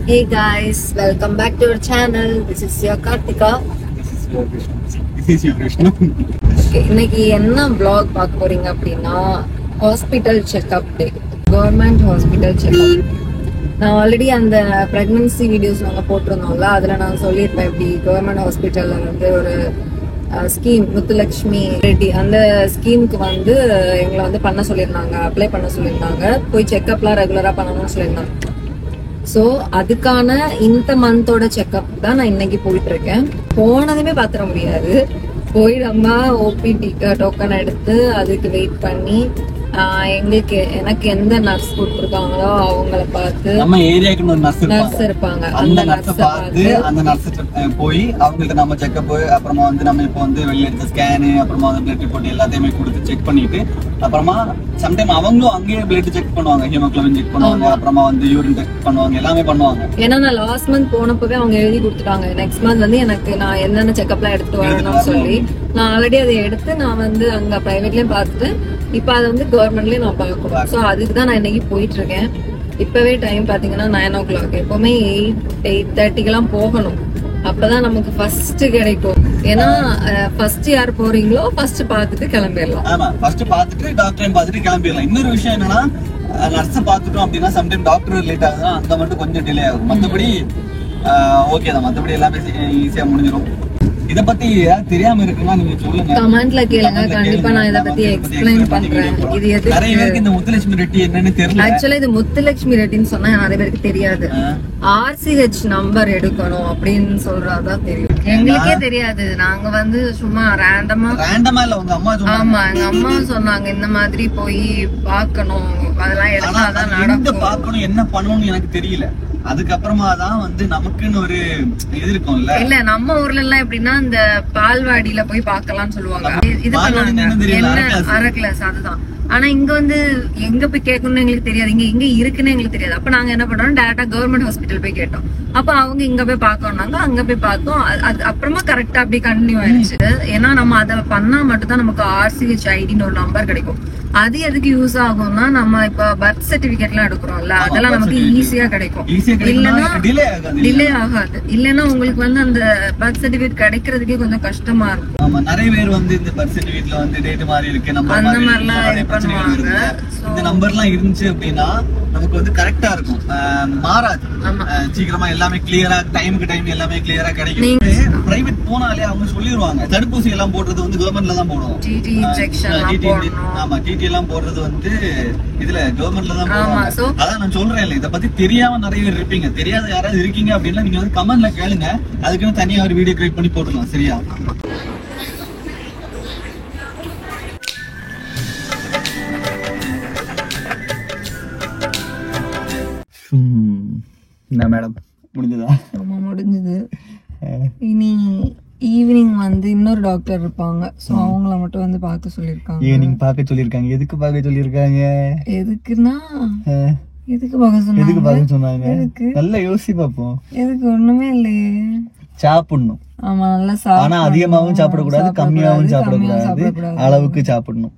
Hey guys, welcome back to our channel. This is your Karthika. This is your Krishna. Okay, இன்னைக்கு என்ன vlog பார்க்க போறீங்க அப்படின்னா hospital checkup டே, government hospital checkup. நான் already அந்த pregnancy videos நாங்கள் போட்டிருந்தோம்ல, அதில் நான் சொல்லியிருப்பேன் இப்படி கவர்மெண்ட் ஹாஸ்பிட்டலில் வந்து ஒரு ஸ்கீம் முத்துலட்சுமி ரெட்டி அந்த ஸ்கீமுக்கு வந்து எங்களை வந்து பண்ண சொல்லியிருந்தாங்க, அப்ளை பண்ண சொல்லியிருந்தாங்க, போய் செக்அப்லாம் ரெகுலராக பண்ணணும்னு சொல்லியிருந்தாங்க. ஸோ அதுக்கான இந்த மந்தோட செக்அப் தான் நான் இன்னைக்கு போயிட்டு இருக்கேன். போனதுமே பாத்திர முடியாது, போய் நம்ம ஓபிடி டோக்கன் எடுத்து அதுக்கு வெயிட் பண்ணி எனக்கு எந்த நர்ஸ் கொடுத்துருக்காங்களோ அவங்கள பார்த்து நம்ம ஏரியாக்கு ஒரு நர்ஸ் இருப்பாங்க, அந்த நர்ஸை பார்த்து அந்த நர்ஸ் போய் அவங்களுக்கு நம்ம செக்அப் போய் அப்புறமா வந்து நம்ம இப்போ வந்து வெளியே எடுத்த ஸ்கேனு அப்புறமா வந்து பிளட் ரிப்போர்ட் எல்லாத்தையுமே கொடுத்து செக் பண்ணிட்டு அப்புறமா சம்டைம் அவங்களும் அங்கேயே பிளட் செக் பண்ணுவாங்க, ஹீமோகுளோபின் செக் பண்ணுவாங்க, அப்புறமா வந்து யூரின் செக் பண்ணுவாங்க, எல்லாமே பண்ணுவாங்க. ஏன்னா நான் லாஸ்ட் மந்த் போனப்பவே அவங்க எழுதி கொடுத்துட்டாங்க, நெக்ஸ்ட் மந்த் வந்து எனக்கு நான் என்னென்ன செக்அப்லாம் எடுத்துட்டு வரணும்னு சொல்லி. நான் ஆல்ரெடி அதை எடுத்து நான் வந்து அங்க பிரைவேட்லயும் பார்த்துட்டு இப்ப அதை வந்து கவர்மெண்ட்லயும் நான் பார்க்கணும். ஸோ அதுக்கு தான் நான் இன்னைக்கு போயிட்டு இருக்கேன். இப்பவே டைம் பாத்தீங்கன்னா 9 o'clock. எப்பவுமே 8:30 போகணும், அப்பதான் நமக்கு ஃபர்ஸ்ட் கிடைக்கும். ஏன்னா ஃபர்ஸ்ட் யார் போறீங்களோ ஃபர்ஸ்ட் பார்த்துட்டு கிளம்பிடலாம். ஆமா, ஃபர்ஸ்ட் பார்த்துட்டு டாக்டரையும் பார்த்துட்டு கிளம்பிடலாம். இன்னொரு விஷயம் என்னன்னா, நர்ஸை பார்த்துட்டோம் அப்படின்னா சம்டைம் டாக்டர் லேட் ஆகுதுன்னா அங்க மட்டும் கொஞ்சம் டிலே ஆகும். மற்றபடி ஓகே தான், மற்றபடி எல்லாமே ஈஸியா முடிஞ்சிடும். இத பத்தி தெரியாம இருக்குன்னா நீங்க சொல்லுங்க, கமெண்ட்ல கேளுங்க, கண்டிப்பா நான் இத பத்தி எக்ஸ்பிளைன் பண்றேன். இது எதுக்கு நிறைய பேருக்கு இந்த முத்துலட்சுமி ரெட்டி என்னன்னு தெரியல. ஆக்சுவலா இது முத்துலட்சுமி ரெட்டின்னு சொன்னா நிறைய பேருக்கு தெரியாது. RCH நம்பர் எடுக்கணும் அப்படின்னு சொல்றதான் தெரியும், எங்களுக்கே தெரியாது. நாங்க வந்து சும்மா ரேண்டமா இல்ல உங்க அம்மா சொன்னாங்க. ஆமா, எங்க அம்மா சொன்னாங்க இந்த மாதிரி போய் பாக்கணும், அதெல்லாம் எடுத்தாதான் நடக்கும். பாக்கணும், என்ன பண்ணணும்னு எனக்கு தெரியல. அதுக்கப்புறமா தான் வந்து நமக்குன்னு ஒரு இது இருக்கும்ல. இல்ல நம்ம ஊர்ல எல்லாம் எப்படின்னா இந்த பால்வாடியில போய் பாக்கலாம்னு சொல்லுவாங்க, இது பண்ணுவாங்க அரை கிளாஸ், அதுதான். ஆனா இங்க வந்து எங்க போய் கேட்கணும்னு எங்களுக்கு தெரியாது, இங்க இருக்குன்னு எங்களுக்கு தெரியாது. அப்ப நாங்க என்ன பண்றோம், டேரக்டா கவர்மெண்ட் ஹாஸ்பிட்டல் போய் கேட்டோம். அப்ப அவங்க இங்க போய் பாக்கணும்னாங்க, அங்க போய் பார்த்தோம். அது அப்புறமா கரெக்டா அப்படி கண்டினியூ ஆயிடுச்சு. ஏன்னா நம்ம அதை பண்ணா மட்டும் தான் நமக்கு RCH ஐடின்னு ஒரு நம்பர் கிடைக்கும். அது எதுக்கு யூஸ் ஆகும்னா, நம்ம இப்ப பர்த் சர்டிபிகேட் எல்லாம் எடுக்கிறோம்ல, அதெல்லாம் நமக்கு ஈஸியா கிடைக்கும். இல்லன்னா டிலே ஆகாது. இல்லன்னா உங்களுக்கு வந்து அந்த பர்த் சர்டிபிகேட் கிடைக்கிறதுக்கே கொஞ்சம் கஷ்டமா இருக்கும். ஆமா, நிறைய பேர் வந்து இந்த பர்த் சர்டிபிகேட்ல வந்து டேட் மாறி இருக்கு, அந்த மாதிரிலாம் பண்ணுவாங்க. இந்த நம்பர்லாம் இருந்துச்சு அப்படின்னா நமக்கு வந்து கரெக்டா இருக்கும், மாறாது. சீக்கிரமா எல்லாமே கிளியரா, டைமுக்கு டைம் எல்லாமே கிளியரா கிடைக்கும். பிரைவேட் போனாலே அவங்க சொல்லிடுவாங்க, தடுப்பூசி எல்லாம் போடுறது வந்து கவர்மெண்ட்ல தான் போடுவோம். ஆமா, டிடி எல்லாம் போடுறது வந்து இதுல கவர்மெண்ட்ல தான் போடுவாங்க. அதான் நான் சொல்றேன் இல்ல, இத பத்தி தெரியாம நிறைய பேர் இருப்பீங்க. தெரியாத யாராவது இருக்கீங்க அப்படின்னா நீங்க வந்து கமெண்ட்ல கேளுங்க, அதுக்குன்னு தனியா ஒரு வீடியோ கிரியேட் பண்ணி போட்டுக்கலாம், சரியா? என்ன மேடம், முடிஞ்சதா? ஆமா, முடிஞ்சது. இனி ஈவினிங் வந்து இன்னொரு டாக்டர் இருப்பாங்க, சோ அவங்கள மட்டும் வந்து பார்க்க சொல்லிருக்காங்க. ஈவினிங் பார்க்க சொல்லிருக்காங்க. எதுக்கு பார்க்க சொல்லிருக்காங்க? எதுக்குன்னா எதுக்கு பார்க்க சொன்னாங்க? நல்லா யோசி பாப்போம். எதுக்கு? ஒண்ணுமே இல்லையே, சாப்பிடணும். ஆமா, நல்லா ஆனா அதிகமாவும் சாப்பிடக்கூடாது, கம்மியாவும் சாப்பிடக்கூடாது, அளவுக்கு சாப்பிடணும்.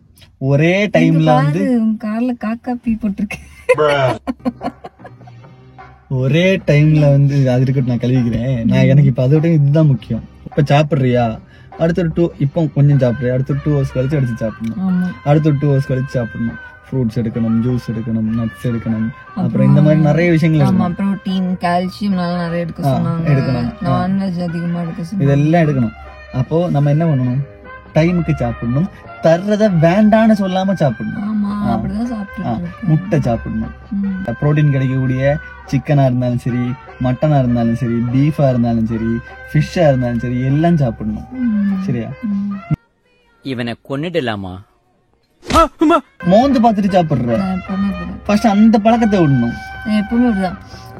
ஒரே டைம்ல வந்து கார்ல காக்கா பீ போட்டிருக்கு. ஒரே டைம்ல வந்து அது இருக்கட்டும், நான் கழுவிக்கிறேன். நான் எனக்கு இப்ப அதோட இதுதான் முக்கியம். இப்ப சாப்பிடுறியா, அடுத்த இப்போ கொஞ்சம் சாப்பிடுறியா, அடுத்த 2 hours கழிச்சு எடுத்து சாப்பிடணும், அடுத்த 2 hours கழிச்சு சாப்பிடணும். ஃப்ரூட்ஸ் எடுக்கணும், ஜூஸ் எடுக்கணும், நட்ஸ் எடுக்கணும், அப்புறம் இந்த மாதிரி நிறைய விஷயங்கள். ஆமா, புரோட்டீன், கால்சியம் நிறைய எடுக்க சொன்னாங்க, எடுக்கணும். நான்வெஜ் அதிகமா எடுக்க சொன்னாங்க, இதெல்லாம் எடுக்கணும். அப்போ நம்ம என்ன பண்ணணும், டைமுக்கு சாப்பிடணும், தர்றத வேண்டான்னு சொல்லாம சாப்பிடணும். முட்டை சாப்பிடணும், புரோட்டீன் கிடைக்கக்கூடிய சிக்கனா இருந்தாலும் சரி, மட்டனா இருந்தாலும் சரி, பீஃபா இருந்தாலும் சரி, ஃபிஷ்ஷா இருந்தாலும் சரி, எல்லாம் சாப்பிடணும், சரியா? இவனை கொன்னுடலாமா? மோந்து பார்த்துட்டு சாப்பிடுற, ஃபர்ஸ்ட் அந்த பழக்கத்தை விடணும். எப்பவுமே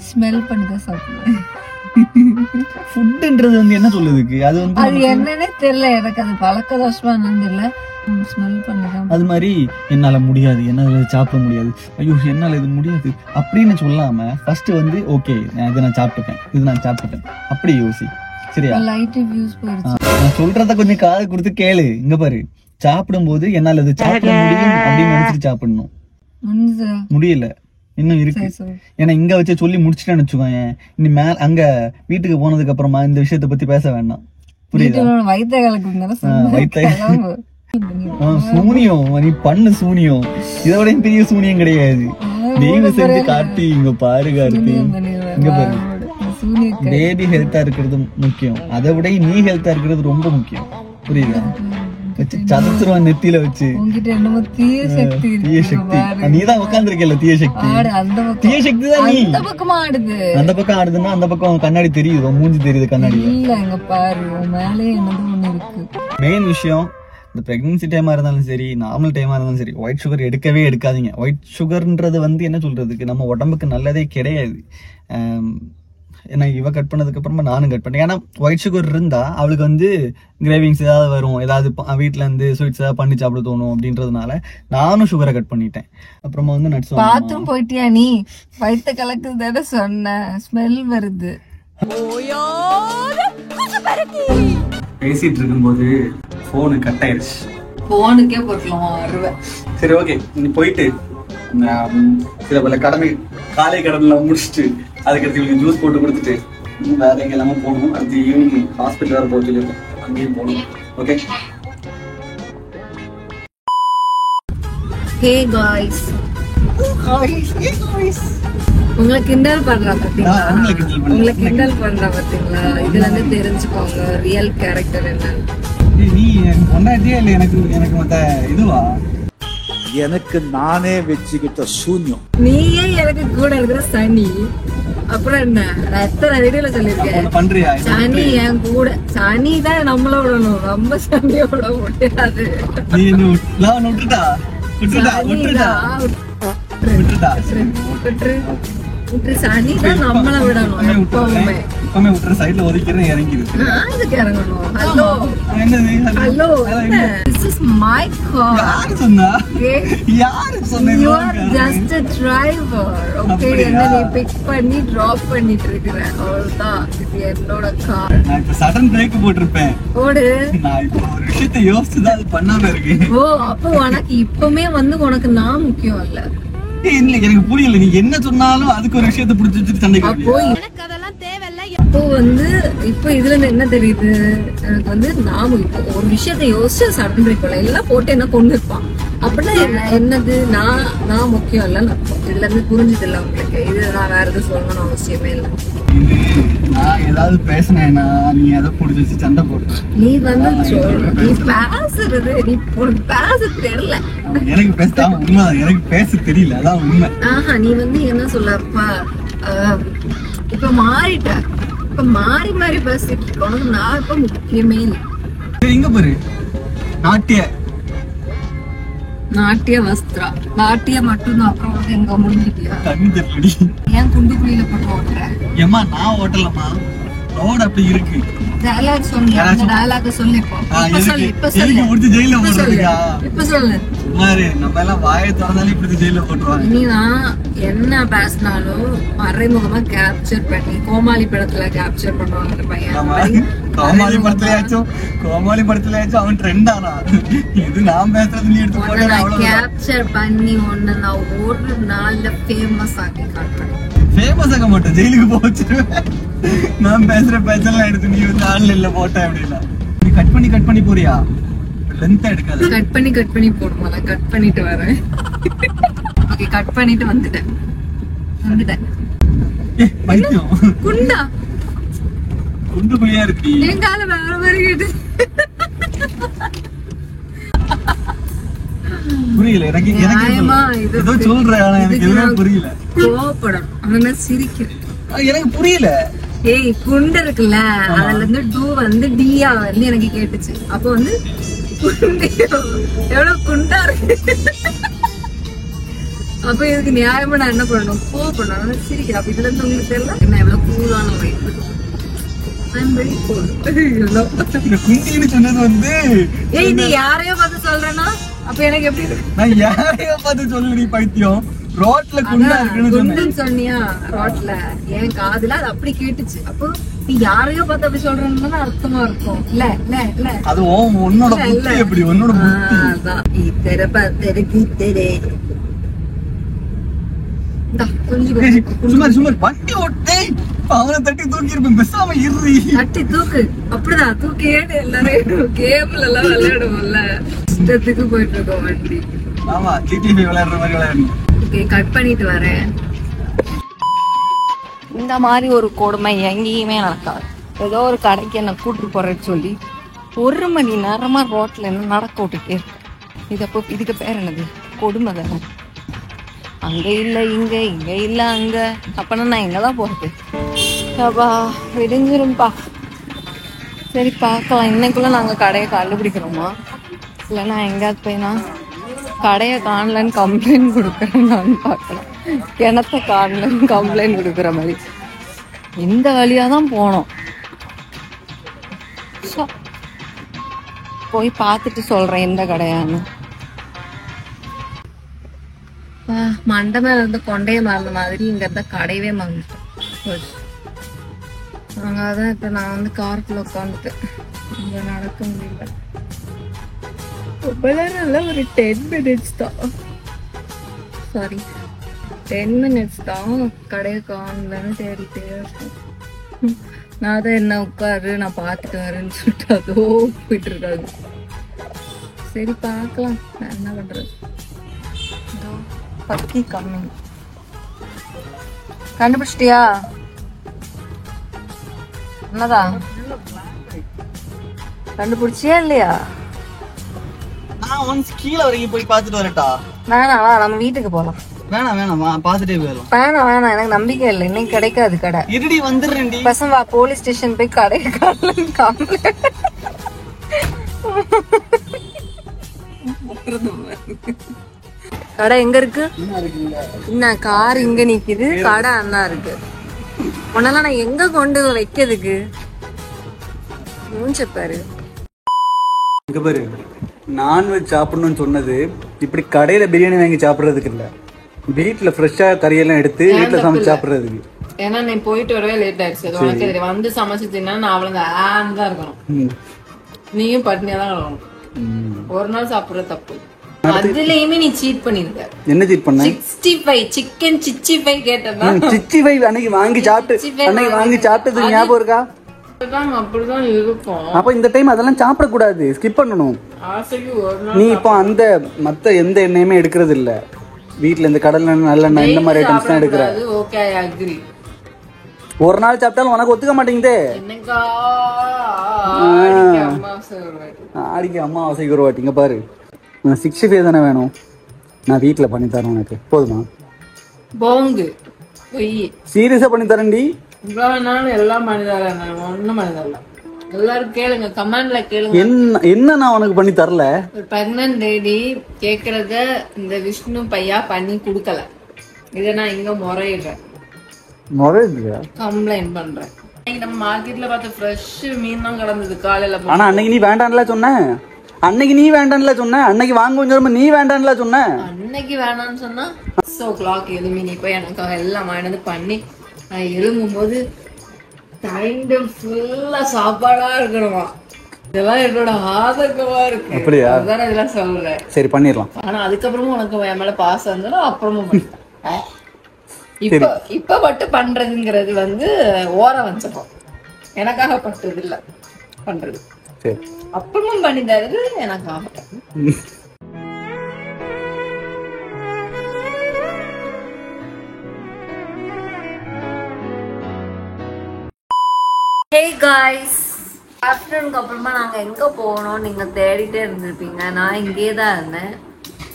ஸ்மெல் பண்ணி தான் சாப்பிடுவேன். ஃபுட்ன்றது வந்து என்ன சொல்லுதுக்கு, அது வந்து அது என்னன்னே தெரியல எனக்கு, அது பழக்க தோஷமா என்னன்னு தெரியல, ஸ்மெல் பண்ணிதான். அது மாதிரி என்னால முடியாது, என்னால சாப்பிட முடியாது, ஐயோ என்னால இது முடியாது அப்படின்னு சொல்லாம ஃபர்ஸ்ட் வந்து ஓகே இதை நான் சாப்பிட்டுப்பேன், இது நான் சாப்பிட்டுப்பேன் அப்படி யோசி, சரியா? லைட் வியூஸ் போயிடுச்சு. நான் சொல்றத கொஞ்சம் காது கொடுத்து கேளு. இங்க பாரு, சாப்பிடும் போது என்னால இது சாப்பிட முடியும் அப்படின்னு நினைச்சிட்டு சாப்பிடணும். முடியல, இன்னும் இருக்கு. ஏன்னா இங்க வச்சு சொல்லி முடிச்சுட்டேன்னு வச்சுக்கோங்க, இனி மேல அங்க வீட்டுக்கு போனதுக்கு அப்புறமா இந்த விஷயத்த பத்தி பேச வேண்டாம். புரியுதா? சூனியம் நீ பண்ணு, சூனியம் இதோட பெரிய சூனியம் கிடையாது. தெய்வ செஞ்சு காட்டி இங்க பாரு கார்த்தி, இங்க பாரு. பேபி ஹெல்த்தா இருக்கிறது முக்கியம், அதை விட நீ ஹெல்த்தா இருக்கிறது ரொம்ப முக்கியம். புரியுதா? வச்சு சதத்துருவான் நெத்தியில வச்சு. தீய சக்தி நீதான் உட்காந்துருக்கல. தீய சக்தி தான் நீ. அந்த பக்கம் ஆடுதுன்னா அந்த பக்கம் கண்ணாடி தெரியுது, மூஞ்சி தெரியுது கண்ணாடி. மெயின் விஷயம், இந்த பிரெக்னன்சி டைமா இருந்தாலும் சரி, நார்மல் டைமா இருந்தாலும் சரி, ஒயிட் சுகர் எடுக்கவே எடுக்காதீங்க. ஒயிட் சுகர்ன்றது என்ன சொல்றதுக்கு, நம்ம உடம்புக்கு நல்லதே கிடையாது. ஏன்னா இவ கட் பண்ணதுக்கு அப்புறமா நானும் கட் பண்ணேன். ஏன்னா ஒயிட் சுகர் இருந்தா அவளுக்கு கிரேவிங்ஸ் ஏதாவது வரும், ஏதாவது வீட்டுல இருந்து ஸ்வீட்ஸ் ஏதாவது பண்ணி சாப்பிட தோணும் அப்படின்றதுனால நானும் சுகரை கட் பண்ணிட்டேன். அப்புறமா நட்ஸ். பாத்ரூம் போயிட்டியா நீ? வயிற்று கலக்குது சொன்ன, ஸ்மெல் வருது. பேசிட்டு இருக்கும்போது போனு கட் ஆயிடுச்சு. போனுக்கே போட்டலாம். சரி ஓகே, நீ போயிட்டு சில பல கடமை காலை கடன்லாம் முடிச்சுட்டு அதுக்கடுத்து ஜூஸ் போட்டு கொடுத்துட்டு வேற எங்க எல்லாமே போகணும். அடுத்து ஈவினிங் ஹாஸ்பிட்டல் வேற போக சொல்லியிருக்கோம், அங்கேயும் போகணும். ஓகே. ஹே காய்ஸ், உங்களை கிண்டல் பண்றா பாத்தீங்களா? உங்களை கிண்டல் பண்றா பாத்தீங்களா? இதுல இருந்து தெரிஞ்சுக்கோங்க ரியல் கேரக்டர் என்னன்னு. நீ பொண்டாட்டியே இல்ல எனக்கு மத்த இதுவா? எனக்கு நானே வச்சுக்கிட்ட சூன்யம். நீயே எனக்கு கூட இருக்கிற சனி. அப்புறம் என்ன, நான் எத்தனை வீடியோல சொல்லிருக்கேன் பண்றியா? சனி என் கூட. சனி தான் நம்மள விடணும், நம்ம சனியோட முடியாது. சனி தான் நம்மள விடணும் எப்பவுமே. சைடுல ஒதுக்கிறேன், இறங்கிருக்கு. அதுக்கு இறங்கணும். Hello hello, this is my car. யாரு சொன்னா? யாரு சொன்னா? You are just a driver. Okay, என்ன நீ பிக் பண்ணி டிராப் பண்ணிட்டு இருக்கற, அவ்வளவுதான். இது என்னோட கார். நான் இப்ப சடன் பிரேக் போட்டுருப்பேன். ஓடு. நான் இப்ப ஒரு விஷயத்தை யோசிச்சு தான் அது பண்ணாம இருக்கேன். ஓ, அப்போ உனக்கு இப்பமே உனக்கு நான் முக்கியம் இல்ல? இல்ல, எனக்கு புரியல. நீ என்ன சொன்னாலும் அதுக்கு ஒரு விஷயத்தை புடிச்சு வச்சுட்டு சண்டைக்கு. அப்போ எனக்கு அதெல்லாம் தேவையில்ல. அப்போ இப்போ இதுல இருந்து என்ன தெரியுது, எனக்கு நாம இப்போ ஒரு விஷயத்த யோசிச்சு சடன் பிரேக் பண்ணல, எல்லாம் போட்டு என்ன கொண்டு இருப்பான். அப்படின்னா என்னது, நான் முக்கியம் இல்லைன்னு அர்த்தம். இதுல இருந்து புரிஞ்சுது இல்ல உங்களுக்கு? இது நான் வேற எதுவும் சொல்லணும்னு அவசியமே இல்லை. நான் ஏதாவது பேசினேன்னா நீ அதை புடிச்சு வச்சு சண்டை போட்டு நீ நீ பேசுறது, நீ பேச தெரியல. எனக்கு பேச உண்மை, எனக்கு பேச தெரியல, அதான் உண்மை. நீ என்ன சொல்லப்பா, இப்ப மாறிட்ட. இப்ப மாறி மாறி பேசிட்டு இருக்க. உனக்கு நான் இப்ப முக்கியமே இல்லை. இங்க பாரு, நாட்டிய வஸ்திரா, நாட்டிய மட்டும்தான். அப்புறம் எங்க முடிஞ்சிட்டியா? கண்ணு ஏன் குண்டுக்குழியில போட்டு ஓட்டுற? ஏமா நான் ஓட்டலமா, ரோடு அப்படி இருக்கு. டயலாக் சொன்னியா? அந்த டயலாக சொல்லு. இப்ப சொல்லு. இப்படி ஜெயில போடுறதுக்கா? இப்ப சொல்லு. நம்ம எல்லாம் வாயை திறந்தாலும் இப்படி ஜெயில போட்டுருவாங்க. நீதான் என்ன பேசினாலும் மறைமுகமா கேப்சர் பண்ணி, கோமாளி படத்துல கேப்சர் பண்ணுவாங்க பையன். கோமாளி படத்துலயாச்சும் அவன் ட்ரெண்ட் ஆனா, இது நான் பேசுறது நீ எடுத்து போட்டு கேப்சர் பண்ணி ஒன்னு நான் ஒரு நாள்ல ஃபேமஸ் ஆக்கி காட்டுறேன். ஃபேமஸ் ஆக மாட்டேன், ஜெயிலுக்கு போச்சுருவேன். நான் பேசுற பேச்செல்லாம் எடுத்து நீ ஆன்லைன்ல போட்ட அப்படின்னா நீ கட் பண்ணி போறியா? லென்த்தா எடுக்காத. கட் பண்ணி போடுமா? நான் கட் பண்ணிட்டு வரேன். ஓகே, கட் பண்ணிட்டு வந்துட்டேன். பைத்தியம். குண்டா குண்டு புளியா இருக்கு. என் கால வேற மாதிரி கேட்டு புரியல எனக்கு. ஏதோ சொல்றேன், ஆனா எனக்கு எதுவுமே புரியல. கோபப்படும், ஆனா சிரிக்கிறேன். எனக்கு புரியல. ஏய், குண்டு இருக்குல்ல, அதுல இருந்து டியா எனக்கு கேட்டுச்சு. அப்போ எவ்வளவு குண்டா இருக்கு. அப்ப இதுக்கு நியாயமா நான் என்ன பண்ணணும்? கோபப்படணும், சிரிக்கிறேன். அப்ப இதுல இருந்து உங்களுக்கு தெரியல என்ன எவ்வளவு கூலான வயிற்று. ஏய், நீ யாரையோ பார்த்து சொல்றேன்னா அப்ப எனக்கு எப்படி இருக்கு? நான் யாரையோ பார்த்து சொல்லி பைத்தியம். ரோட்ல குண்டா இருக்குன்னு சொன்னியா? ரோட்ல என் காதுல அது அப்படி கேட்டுச்சு. அப்போ நீ யாரையோ பார்த்து அப்படி சொல்றேன்னு அர்த்தமா இருக்கும். இல்ல இல்ல இல்ல, அது உன்னோட புத்தி. எப்படி உன்னோட புத்தி? சும்மா சும்மா வண்டி ஓட்டே அவனை தட்டி தூக்கி இருப்பேன், பேசாம இருறி. தட்டி தூக்கு, அப்படிதான் தூக்கி ஏடு. எல்லாரும் கேபிள் எல்லாம் விளையாடுவோம்ல, இஷ்டத்துக்கு போயிட்டு இருக்கோம் வண்டி. ஆமா, GTA விளையாடுற மாதிரி விளையாடணும். ஓகே, கட் பண்ணிட்டு வரேன். இந்த மாதிரி ஒரு கொடுமை எங்கேயுமே நடக்காது. ஏதோ ஒரு கடைக்கு என்ன கூட்டு போறேன்னு சொல்லி 1 மணி நேரமா ரோட்ல என்ன நடக்க விட்டுட்டே இருக்கு. இதுக்கு பேர் என்னது? கொடுமை தானே. அங்க இல்ல இங்க, இங்க இல்ல அங்க, அப்பனா நான் எங்கதான் போறது? அப்பா விடிஞ்சிரும்பா. சரி பார்க்கலாம், இன்னைக்குள்ள நாங்க கடையை கண்டுபிடிக்கிறோமா இல்லைன்னா எங்கேயாவது போயினா கடையை காணலன்னு கம்ப்ளைண்ட் கொடுக்குறேன். நான் பார்க்கலாம், கிணத்த காணலன்னு கம்ப்ளைண்ட் கொடுக்குற மாதிரி. இந்த வழியா தான் போனோம். போய் பார்த்துட்டு சொல்றேன் எந்த கடையான்னு. மண்டை மேல இருந்து கொண்டைய மறந்த மாதிரி இங்க இருந்த கடையவே மறந்துட்டேன். அங்கதான் இப்ப நான் வந்து காருக்குள்ள உட்காந்துட்டேன். இங்க நடக்க முடியல. ரொம்ப நேரம் ஒரு 10 minutes தான், சாரி 10 minutes தான் கடையை காணலன்னு தேடிட்டே இருக்கேன். நான் தான் என்ன உட்காரு நான் பார்த்துட்டு வரேன்னு சொல்லிட்டு அதோ போயிட்டு இருக்காது. சரி பார்க்கலாம், நான் என்ன பண்றது. பக்கி கம்மி கண்டுபிடிச்சிட்டியா? என்னதான் கண்டுபிடிச்சியா இல்லையா? நான் ஒன்ஸ் கீழே வரைக்கும் போய் பார்த்துட்டு வரட்டா? வேணாம், நம்ம வீட்டுக்கு போலாம். வேணாமா, பார்த்துட்டே போயிடலாம். வேணாம், எனக்கு நம்பிக்கை இல்லை, இன்னைக்கு கிடைக்காது கடை. இருடி வந்துடுறேன்டி. பசங்க போலீஸ் ஸ்டேஷன் போய் கடையை காணலன்னு கம்ப்ளைண்ட். கடை எங்க இருக்கு? என்ன கார் இங்க நிக்குது, கடை அண்ணா இருக்கு. உன்னெல்லாம் நான் எங்க கொண்டு வைக்கிறதுக்கு? மூஞ்ச பாரு. இங்க பாரு, நான்வெஜ் சாப்பிடணும்னு சொன்னது இப்படி கடையில பிரியாணி வாங்கி சாப்பிடுறதுக்கு இல்ல, வீட்டுல ஃப்ரெஷ்ஷா கறியெல்லாம் எடுத்து வீட்டுல சமைச்சு சாப்பிடுறதுக்கு. ஏன்னா நீ போயிட்டு வரவே லேட் ஆயிடுச்சு. அது உனக்கு தெரியும். வந்து சமைச்சு தின்னா நான் அவ்வளவு தான் இருக்கணும். நீயும் பட்னியா தான் இருக்கணும். ஒரு நாள் சாப்பிடுற தப்பு. அதுலயுமே நீ சீட் பண்ணிருக்க. என்ன சீட் பண்ண? 65 சிக்கன் 65 கேட்டா 65 அன்னைக்கு வாங்கி சாப்பிட்டது ஞாபகம் இருக்கா? அப்படிதான் இருக்கும். அப்ப இந்த டைம் அதெல்லாம் சாப்பிட கூடாது, ஸ்கிப் பண்ணணும். நீ இப்போ அந்த மத்த எந்த எண்ணெயுமே எடுக்கிறது இல்ல, வீட்டுல இந்த கடல்ல நல்லெண்ணெய் இந்த மாதிரி ஐட்டம்ஸ் தான் எடுக்கிற. Okay, I agree. ஒரு நாள் சாப்பிட்டாலும் உனக்கு ஒத்துக்க மாட்டேங்குதே. ஆடிக்கு அமாவாசைக்கு ஒரு வாட்டிங்க பாரு. 65 தானே வேணும், நான் வீட்டுல பண்ணி தரேன் உனக்கு, போதுமா? போங்கு சீரியஸா பண்ணி தரேன்டி. எல்லாம் மனிதர் ஒண்ணும் மனிதர் எல்லாரும் கேளுங்க, கமெண்ட்ல கேளுங்க. என்ன நான் உனக்கு பண்ணி தரல? ஒரு பிரெக்னன்ட் லேடி கேக்குறத இந்த விஷ்ணு பையா பண்ணி குடுக்கல. இத நான் இங்க முறையிடுறேன், கம்ப்ளைண்ட் பண்றேன். நம்ம மார்க்கெட்ல பார்த்த ஃப்ரெஷ் மீன் தான் கிடந்தது காலையில. ஆனா அன்னைக்கு நீ வேண்டாம்ல சொன்ன, அன்னைக்கு வாங்க கொஞ்சம் நீ வேண்டாம்ல சொன்ன. அன்னைக்கு வேணாம்னு சொன்னா 6 o'clock எழுமி நீ போய் எனக்காக எல்லாம் வாங்கினது பண்ணி நான் எழும்பும் போது ஃபுல்லா சாப்பாடா இருக்கணுமா. இதெல்லாம் என்னோட ஆதங்கமா இருக்கு. அப்படியா? அதான் இதெல்லாம் சொல்றேன். சரி பண்ணிடலாம். ஆனா அதுக்கப்புறமும் உனக்கு என் மேல பாசம் இருந்தாலும் அப்புறமும் இப்ப மட்டும் பண்றதுங்கிறது வந்து ஓர வச்சப்போம், எனக்காக பட்டது இல்ல பண்றது. அப்புறமும் பண்ணி தருது எனக்காக. Hey guys, ஆஃப்டர்நூனுக்கு அப்புறமா நாங்கள் எங்கே போகணும் நீங்கள் தேடிட்டே இருந்திருப்பீங்க. நான் இங்கே தான் இருந்தேன்.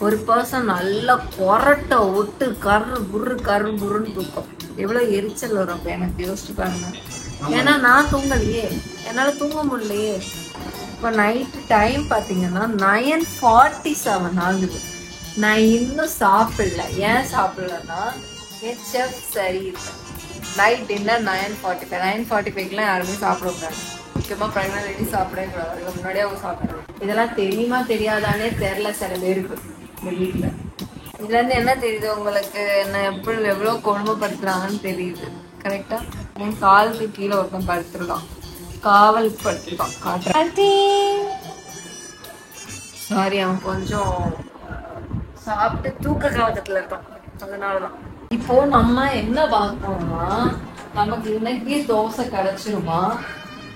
ஒரு பர்சன் நல்லா கொரட்டை விட்டு கரு புருன்னு தூக்கம். எவ்வளோ எரிச்சல் வரும் அப்போ எனக்கு, யோசிச்சு பாருங்க. ஏன்னா நான் தூங்கலையே, என்னால் தூங்க முடியலையே. இப்போ நைட்டு டைம் பார்த்தீங்கன்னா 9:47 ஆகுது. நான் இன்னும் சாப்பிடல. ஏன் சாப்பிடலன்னா என் செஃப் சரியில்லை. நைட் டின்னர் 9:45 யாருமே சாப்பிடக்கூடாது. முக்கியமா பிரெக்னன்ட் லேடி சாப்பிடவே கூடாது, அதுக்கு முன்னாடியே அவங்க சாப்பிடணும். இதெல்லாம் தெரியுமா தெரியாதானே தெரியல சில பேருக்கு இந்த வீட்டுல. இதுல இருந்து என்ன தெரியுது உங்களுக்கு, என்ன எவ்வளவு கொடுமைப்படுத்துறாங்கன்னு தெரியுது. கரெக்டா? என் காலுக்கு கீழே ஒருத்தன் படுத்துருக்கான், காவல் படுத்திருக்கான். காட்டுறேன். சாரி, அவன் கொஞ்சம் சாப்பிட்டு தூக்க கலக்கத்துல இருக்கான், அதனாலதான். இப்போ நம்ம என்ன பார்க்கணும்னா நமக்கு இன்னைக்கு தோசை கிடைச்சிருமா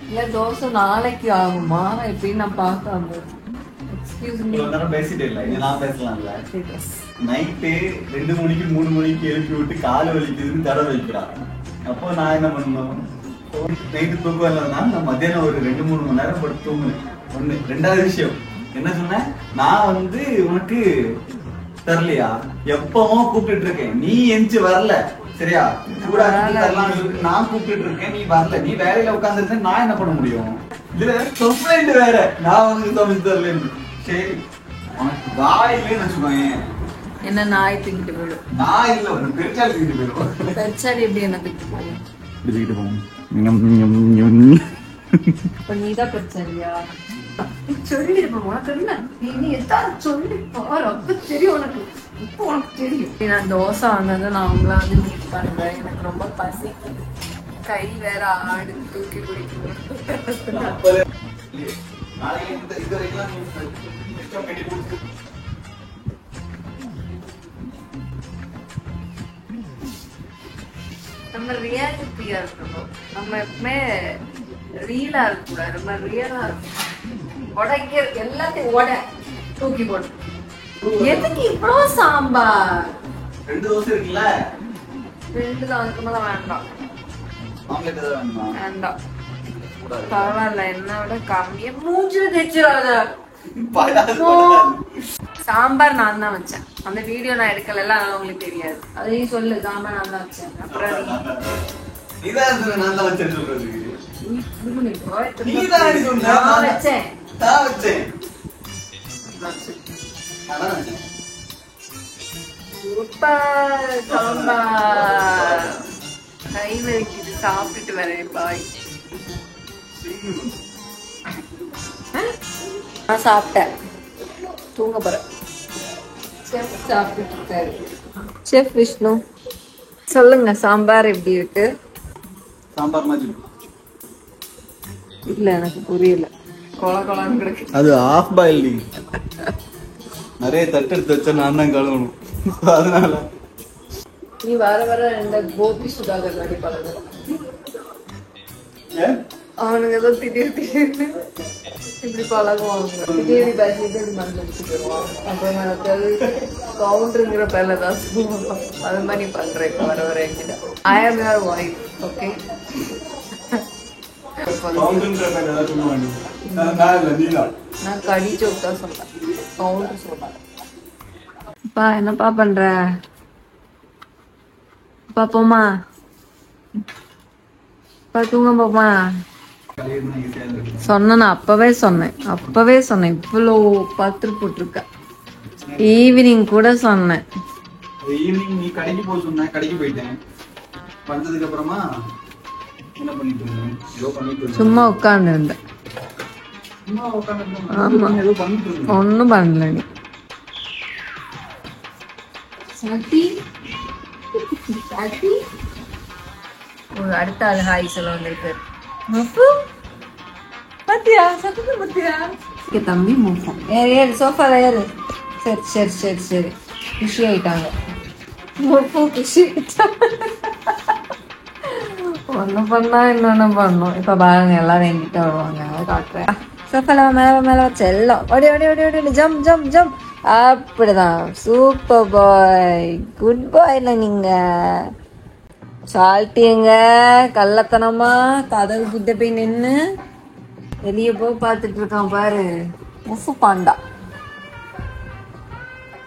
இல்ல தோசை நாளைக்கு ஆகுமா எப்படின்னு நான் பார்க்க பேசிட்டே இல்ல நான் பேசலாம்ல. நைட்டு 2 மணிக்கு 3 மணிக்கு எழுப்பி விட்டு கால் வலிக்குதுன்னு தடவை வைக்கிறான். அப்போ நான் என்ன பண்ணணும்? நைட்டு தூக்கம் இல்லைன்னா நான் மத்தியானம் ஒரு 2-3 மணி நேரம் படுத்து தூங்குனேன். ஒண்ணு. ரெண்டாவது விஷயம் என்ன சொன்னேன், நான் வந்து உனக்கு தரலையா, எப்பவும் கூப்பிட்டு இருக்கேன், நீ எஞ்சி வரல, சரியா? கூட நான் கூப்பிட்டு இருக்கேன், நீ வரல, நீ வேலையில உட்காந்துருக்க, நான் என்ன பண்ண முடியும்? இதுல கம்ப்ளைண்ட் வேற, நான் வந்து சமைச்சு தரலன்னு. சரி உனக்கு வாயிலே வச்சுக்கோங்க, என்ன நாய் தூக்கிட்டு போயிடும். நான் இல்ல ஒரு பெருச்சாலி தூக்கிட்டு போயிடும். பெருச்சாலி எப்படி என்ன தூக்கிட்டு போகும்? தூக்கிட்டு போகும். இப்ப நீதான் பெருச்சாலியா? சொல்லிருப்பேன் உனக்கு என்ன, நீ எதாவது சொல்லி பாரு, அப்ப தெரியும் உனக்கு. இப்போ உனக்கு தெரியும். நான் தோசை வந்தது நான் அவங்கள வந்து மீட் பண்றேன். எனக்கு ரொம்ப பசி, கை வேற ஆடு, தூக்கி குடிக்கணும். நம்ம ரியாலிட்டியா இருக்கணும். நம்ம எப்பவுமே ரீலா இருக்க கூடாது, நம்ம ரியலா இருக்கணும். உடைக்க எல்லாத்தையும் தூக்கி போடு. எதுக்கு இவ்வளவு சாம்பார்? 2 தோசை இருக்குல்ல, 2 தான், அதுக்கு மேல வேண்டாம். ஆம்லெட் ஏதாவது வேணுமா? வேண்டாம், பரவாயில்ல, என்ன விட கம்மியா. மூஞ்சில தேய்ச்சிடாத. சாம்பார் நான் தான் வச்சேன். அந்த வீடியோ நான் எடுக்கல, அதனால உங்களுக்கு தெரியாது. அதையும் சொல்லு, சாம்பார் நான் தான் வச்சேன். அப்புறம் நீதான் சொன்ன, நான் தான் வச்சேன்னு சொல்றதுக்கு. நான் வச்சேன். சூப்பர் சாம்பார். கை வலிக்குது, சாப்பிட்டுட்டு வரேன். பாய். நான் சாப்பிட்டேன், தூங்க போறேன். செஃப் சாப்பிட்டுட்டு இருக்காரு. செஃப் விஷ்ணு, சொல்லுங்க சாம்பார் எப்படி இருக்கு? சாம்பார் மாதிரி இல்ல, எனக்கு புரியல. கொல கொலான்னு கிடக்கு. அது ஆஃப் பாயில். நிறைய தட்டு எடுத்து வச்சா நான் தான் கழுவணும், அதனால. நீ வர வர இந்த கோபி சுதாகர் நடி பழகு. அவனுங்க ஏதோ திடீர்னு இப்படி பழகுவாங்க. திடீர்னு பேசிட்டு மருந்து அடிச்சுட்டு வருவான். அப்புறம் கவுண்டருங்கிற பேர்ல தான் சொல்லுவாங்க. அது மாதிரி பண்றேன் இப்ப வர வர என்கிட்ட. ஐ ஆம் யுவர் வைஃப், ஓகே? நான் கடி ஜோக் தான் சொன்னேன், கவுண்டர் சொல்றேன். அப்பா என்னப்பா பண்ற? பாப்போமா, தூங்க போமா? சொன்ன, அப்பவே சொன்னேன். இவ்வளோ பத்திர போட்டிருக்க. ஈவினிங் கூட சொன்னேன். ஈவினிங் நீ கடைக்கு போக சொன்ன, கடைக்கு போயிட்டேன். வந்ததுக்கு அப்புறமா என்ன பண்ணிட்டு இருந்தேன்? ஏதோ பண்ணிட்டு இருந்தேன். சும்மா உட்கார்ந்து இருந்தேன். ஆமா, ஏதோ பண்ணிட்டு இருந்தேன். ஒன்னும் பண்ணல. நீ அடுத்த ஆள் ஹாய் சொல்ல வந்திருக்காரு. தம்பி மூஃபம் ஏறு, சோஃபால ஏறு. சரி குஷி ஆயிட்டாங்க. குஷி ஒண்ணு பண்ணா இன்னொன்னு பண்ணும். இப்ப பாருங்க, எல்லாரும் என்கிட்ட வருவாங்க, காட்டுறேன். சோஃபால மேல செல்லம். ஓடி ஜம். அப்படிதான். சூப்பர் பாய், குட் பாய்ல நீங்க. சால்ட்டிங்க கள்ளத்தனமா கதவு கிட்ட போய் நின்னு வெளிய போய் பாத்துட்டு இருக்கான் பாரு. முஃபு பாண்டா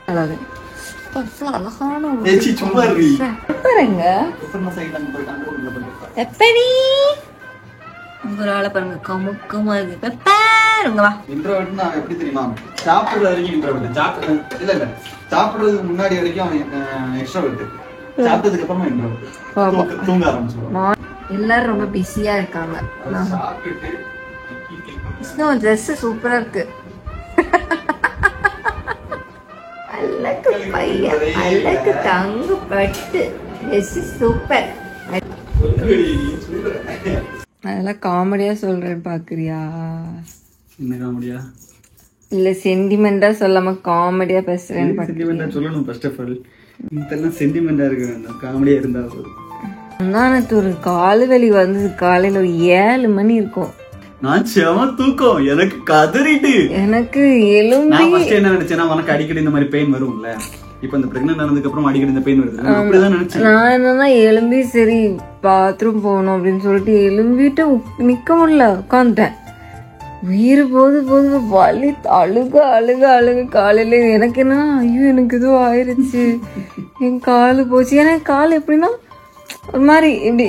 அழகான உங்களால பாருங்க, கமுக்கமா இருக்கு. பெப்பருங்க வா. இன்ட்ரோவர்ட் நான் எப்படி தெரியுமா, சாப்பிடுற வரைக்கும் இன்ட்ரோவர்ட். இல்ல சாப்பிடுறதுக்கு முன்னாடி வரைக்கும் அவன் எக்ஸ்ட்ரோவர்ட். சாப்பிட்டதுக்கு அப்புறமா இன்ட்ரோவர்ட். தூங்க ஆரம்பிச்சிடுவான். எல்லாரும் ரொம்ப பிஸியா இருக்காங்க. ட்ரெஸ் சூப்பரா இருக்கு. அழகு பையன், அழகு தங்க பட்டு ட்ரெஸ் சூப்பர். அதெல்லாம் காமெடியா சொல்றேன் பாக்குறியா? என்ன காமெடியா? இல்ல சென்டிமெண்டா சொல்லாம காமெடியா பேசுறேன்னு சென்டிமெண்டா சொல்லணும். ஃபர்ஸ்ட் ஆஃப் ஆல் இதெல்லாம் சென்டிமெண்டா இருக்கு வேண்டாம், காமெடியா இருந்தா போதும். முந்தானத்து ஒரு காலு வலி வந்தது, காலையில ஒரு 7 மணி இருக்கும். நான் செம தூக்கம், எனக்கு கதறிட்டு. எனக்கு எலும்பி நான் ஃபர்ஸ்ட் என்ன நினைச்சேன்னா உனக்கு அடிக்கடி இந்த மாதிரி பெயின் வரும்ல, இப்ப இந்த பிரெக்னன்ட் ஆனதுக்கு அப்புறம் அடிக்கடி இந்த பெயின் வருது அப்படிதான் நினைச்சேன். நான் என்னன்னா எலும்பி சரி பாத்ரூம் போகணும் அப்படின்னு சொல்லிட்டு எலும்பிட்டு நிக்க முடியல, உட்காந்துட்டேன். உயிர் போது போது வலி அழுக அழுக அழுக. காலையில எனக்கு என்ன, ஐயோ எனக்கு எதுவும் ஆயிருச்சு, என் காலு போச்சு. எனக்கு கால் எப்படின்னா ஒரு மாதிரி இப்படி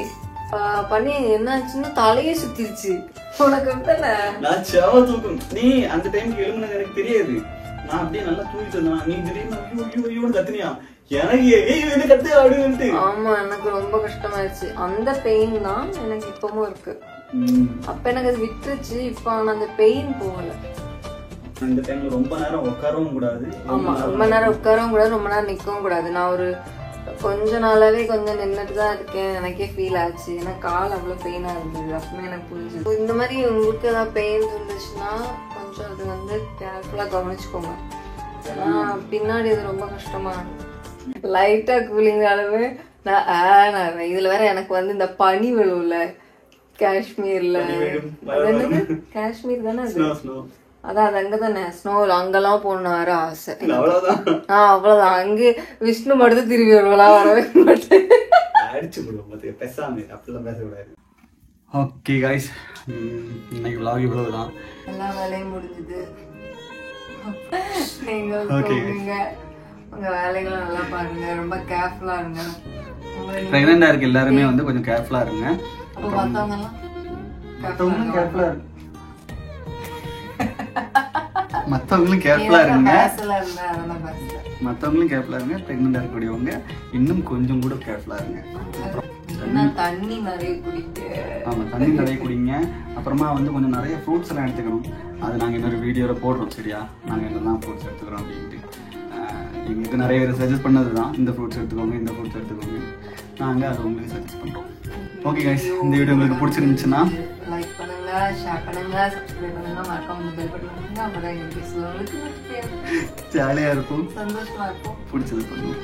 பண்ணி என்னாச்சுன்னா தலையே சுத்திருச்சு. உனக்கு நான் செம தூக்கம். நீ அந்த டைம்க்கு எழுதுனது எனக்கு தெரியாது, நான் அப்படியே நல்லா தூங்கிட்டு இருந்தேன். நீ திடீர்னு கத்துனியா, எனக்கு கத்து அப்படின்னு. ஆமா, எனக்கு ரொம்ப கஷ்டமாயிருச்சு. அந்த பெயின் தான் எனக்கு இப்பவும் இருக்கு. அப்ப எனக்கு அது விட்டுருச்சு, இப்ப அந்த பெயின் போகல. அந்த டைம்ல ரொம்ப நேரம் உட்காரவும் கூடாது. ஆமா, ரொம்ப நேரம் உட்காரவும் கூடாது, ரொம்ப நேரம் நிக்கவும் கூடாது. நான் ஒரு கொஞ்ச நாளாவே கொஞ்சம் நின்றுட்டு தான் இருக்கேன், எனக்கே ஃபீல் ஆச்சு. ஏன்னா கால் அவ்வளவு பெயினா இருந்தது, அப்பவே எனக்கு புரிஞ்சுது. இந்த மாதிரி உங்களுக்கு ஏதாவது பெயின் இருந்துச்சுன்னா கொஞ்சம் அது வந்து கேர்ஃபுல்லா கவனிச்சுக்கோங்க. ஏன்னா பின்னாடி அது ரொம்ப கஷ்டமா இருக்கும். லைட்டா கூலிங் அளவு நான் இதுல வேற எனக்கு வந்து இந்த பனி விழுவுல காஷ்மீர்ல, காஷ்மீர் தானே அது, அதான் அது அங்கதானே ஸ்னோ, அங்கெல்லாம் போகணும் வேற ஆசை. அவ்வளவுதான், அங்கே விஷ்ணு மட்டும் திரும்பி வருவலாம், வரவே மாட்டேன். அடிச்சு போடுவோம் பேசாம, அப்படிலாம் பேசக்கூடாது. ஓகே கைஸ், இன்னைக்கு vlog இவ்வளவுதான். எல்லா வேலையும் முடிஞ்சது. நீங்க உங்க வேலைகளை நல்லா பாருங்க, ரொம்ப கேர்ஃபுல்லா இருங்க. பிரெக்னண்டா இருக்க எல்லாருமே வந்து கொஞ்சம் கேர்ஃபுல்லா இருங்க. அப்ப மத்தவங்க எல்லாம் மற்றவங்களும் கேர்ஃபுல்லா இருங்க. மற்றவங்களும் கேர்ஃபுல்லா இருங்க. பிரெக்னண்டா இருக்கக்கூடியவங்க இன்னும் கொஞ்சம் கூட கேர்ஃபுல்லா இருங்க. தண்ணி நிறைய குடிங்க. ஆமா, தண்ணி நிறைய குடிங்க. அப்புறமா வந்து கொஞ்சம் நிறைய ஃப்ரூட்ஸ் எல்லாம் எடுத்துக்கணும். அது நாங்க இன்னொரு வீடியோல போடுறோம், சரியா? நாங்க என்னெல்லாம் ஃப்ரூட்ஸ் எடுத்துக்கிறோம் அப்படின்ட்டு எங்களுக்கு நிறைய பேர் சஜஸ்ட் பண்ணதுதான், இந்த ஃப்ரூட்ஸ் எடுத்துக்கோங்க, இந்த ஃப்ரூட்ஸ் எடுத்துக்கோங்க. நாங்க அதை உங்களுக்கு சஜஸ்ட் பண்றோம். ஓகே கைஸ், இந்த வீடியோ உங்களுக்கு பிடிச்சிருந்துச்சுன்னா லைக் பண்ணுங்க, ஷேர் பண்ணுங்க, சப்ஸ்கிரைப் பண்ணுங்க, மறக்காம பெல் பட்டன் பண்ணுங்க. அப்பதான் எங்களுக்கு ஜாலியா இருக்கும், ஜாலியா இருக்கும், சந்தோஷமா இருக்கும். பிடிச்சது பண்ணுவோம்.